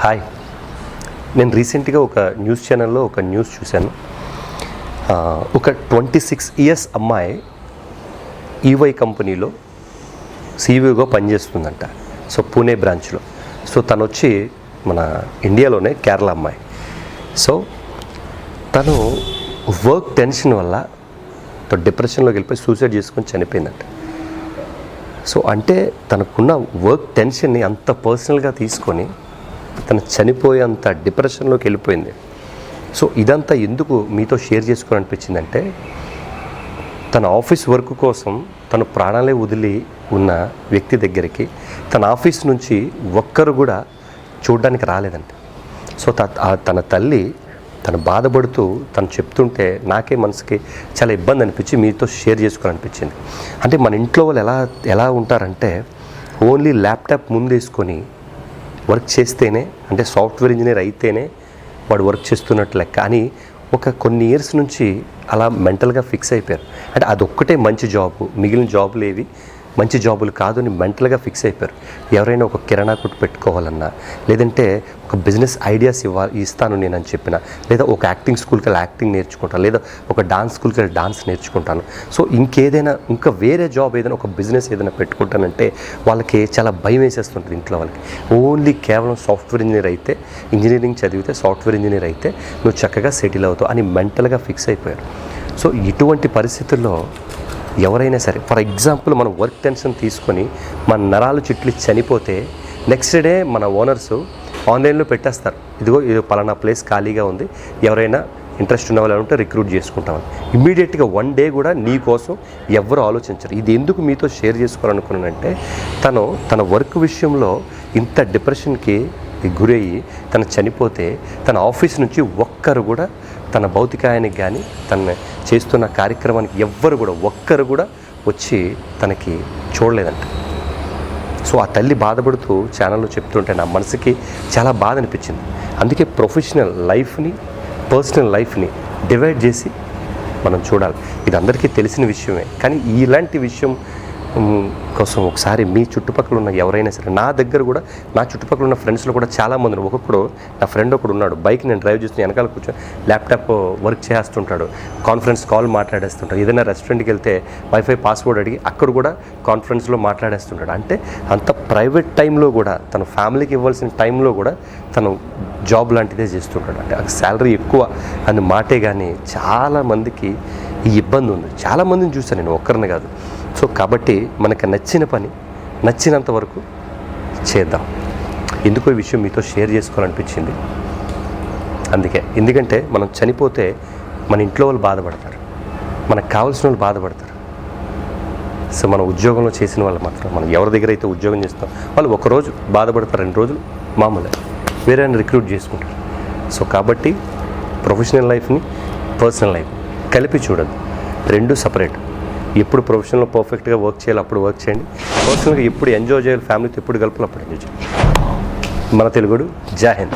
Hi, నేను రీసెంట్గా ఒక న్యూస్ ఛానల్లో ఒక న్యూస్ చూశాను. ఒక 26 ఇయర్స్ అమ్మాయి ఈవై కంపెనీలో సీఈఓగా పనిచేస్తుందంట. సో పూణే బ్రాంచ్లో. సో తను వచ్చి మన ఇండియాలోనే కేరళ అమ్మాయి. సో తను వర్క్ టెన్షన్ వల్ల డిప్రెషన్లోకి వెళ్ళిపోయి సూసైడ్ చేసుకొని చనిపోయిందంట. సో అంటే తనకున్న వర్క్ టెన్షన్ని అంత పర్సనల్గా తీసుకొని తను చనిపోయేంత డిప్రెషన్లోకి వెళ్ళిపోయింది. సో ఇదంతా ఎందుకు మీతో షేర్ చేసుకోవాలనిపించిందంటే, తన ఆఫీస్ వర్క్ కోసం తను ప్రాణాలే వదిలి ఉన్న వ్యక్తి దగ్గరికి తన ఆఫీస్ నుంచి ఒక్కరు కూడా చూడడానికి రాలేదంట. సో తన తల్లి తను బాధపడుతూ తను చెప్తుంటే నాకే మనసుకి చాలా ఇబ్బంది అనిపించి మీతో షేర్ చేసుకోవాలనిపించింది. అంటే మన ఇంట్లో వాళ్ళు ఎలా ఉంటారంటే, ఓన్లీ ల్యాప్టాప్ ముందేసుకొని వర్క్ చేస్తేనే, అంటే సాఫ్ట్వేర్ ఇంజనీర్ అయితేనే వాడు వర్క్ చేస్తున్నట్టు లెక్క అని కొన్ని ఇయర్స్ నుంచి అలా మెంటల్గా ఫిక్స్ అయిపోయారు. అంటే అదొక్కటే మంచి జాబు, మిగిలిన జాబులు ఏవి మంచి జాబులు కాదు అని మెంటల్గా ఫిక్స్ అయిపోయారు. ఎవరైనా ఒక కిరాణా కొట్టు పెట్టుకోవాలన్నా, లేదంటే ఒక బిజినెస్ ఐడియాస్ ఇస్తాను నేను అని చెప్పిన, లేదా ఒక యాక్టింగ్ స్కూల్కి వెళ్ళి యాక్టింగ్ నేర్చుకుంటాను, లేదా ఒక డాన్స్ స్కూల్కి వెళ్ళి డాన్స్ నేర్చుకుంటాను. సో ఇంకా వేరే జాబ్ ఏదైనా, ఒక బిజినెస్ ఏదైనా పెట్టుకుంటానంటే వాళ్ళకి చాలా భయం వేసేస్తుంటుంది ఇంట్లో వాళ్ళకి. ఓన్లీ కేవలం సాఫ్ట్వేర్ ఇంజనీర్ అయితే, ఇంజనీరింగ్ చదివితే సాఫ్ట్వేర్ ఇంజనీర్ అయితే నువ్వు చక్కగా సెటిల్ అవుతావు అని మెంటల్గా ఫిక్స్ అయిపోయారు. సో ఇటువంటి పరిస్థితుల్లో ఎవరైనా సరే, ఫర్ ఎగ్జాంపుల్ మనం వర్క్ టెన్షన్ తీసుకొని మన నరాలు చిట్లి చనిపోతే నెక్స్ట్ డే మన ఓనర్స్ ఆన్లైన్లో పెట్టేస్తారు, ఇదిగో ఇది పలానా ప్లేస్ ఖాళీగా ఉంది, ఎవరైనా ఇంట్రెస్ట్ ఉన్న వాళ్ళు ఉంటే రిక్రూట్ చేసుకుంటామని. ఇమ్మీడియట్గా 1 డే కూడా నీ కోసం ఎవరు ఆలోచించరు. ఇది ఎందుకు మీతో షేర్ చేసుకోవాలనుకున్నానంటే, తన వర్క్ విషయంలో ఇంత డిప్రెషన్కి గురయ్యి తను చనిపోతే తన ఆఫీస్ నుంచి ఒక్కరు కూడా తన భౌతికాయానికి కానీ తన చేస్తున్న కార్యక్రమానికి ఒక్కరు కూడా వచ్చి తనకి చూడలేదంట. సో ఆ తల్లి బాధపడుతూ ఛానల్లో చెప్తుంటే నా మనసుకి చాలా బాధ అనిపించింది. అందుకే ప్రొఫెషనల్ లైఫ్ని, పర్సనల్ లైఫ్ని డివైడ్ చేసి మనం చూడాలి. ఇది అందరికీ తెలిసిన విషయమే, కానీ ఇలాంటి విషయం కోసం ఒకసారి మీ చుట్టుపక్కల ఉన్న ఎవరైనా సరే, నా చుట్టుపక్కల ఉన్న ఫ్రెండ్స్లో కూడా చాలామంది, నా ఫ్రెండ్ ఒకడు ఉన్నాడు, బైక్ నేను డ్రైవ్ చేస్తూ వెనకాల కూర్చొని ల్యాప్టాప్ వర్క్ చేస్తుంటాడు, కాన్ఫరెన్స్ కాల్ మాట్లాడేస్తుంటాడు. ఏదైనా రెస్టారెంట్కి వెళ్తే వైఫై పాస్వర్డ్ అడిగి అక్కడ కూడా కాన్ఫరెన్స్లో మాట్లాడేస్తుంటాడు. అంటే అంత ప్రైవేట్ టైంలో కూడా, తన ఫ్యామిలీకి ఇవ్వాల్సిన టైంలో కూడా తను జాబ్ లాంటిదే చేస్తుంటాడు. అంటే అది శాలరీ ఎక్కువ అని మాటే కానీ చాలామందికి ఈ ఇబ్బంది ఉంది. చాలామందిని చూశాను నేను, ఒక్కరిని కాదు. సో కాబట్టి మనకు నచ్చిన పని నచ్చినంత వరకు చేద్దాం. ఎందుకో ఈ విషయం మీతో షేర్ చేసుకోవాలనిపించింది. ఎందుకంటే మనం చనిపోతే మన ఇంట్లో వాళ్ళు బాధపడతారు, మనకు కావాల్సిన వాళ్ళు బాధపడతారు. సో మన ఉద్యోగంలో చేసిన వాళ్ళు మాత్రం, మనం ఎవరి దగ్గర అయితే ఉద్యోగం చేస్తాం వాళ్ళు ఒకరోజు బాధపడతారు, 2 రోజులు మామూలుగా వేరే రిక్రూట్ చేసుకుంటారు. సో కాబట్టి ప్రొఫెషనల్ లైఫ్ని, పర్సనల్ లైఫ్ కలిపి చూడద్దు, 2 సపరేట్. ఎప్పుడు ప్రొఫెషనల్లో పర్ఫెక్ట్గా వర్క్ చేయాలి అప్పుడు వర్క్ చేయండి, పర్సనల్గా ఎప్పుడు ఎంజాయ్ చేయాలి, ఫ్యామిలీతో ఎప్పుడు గడపాలి అప్పుడు ఎంజాయ్ చేయండి. మన తెలుగుడు జై హింద్.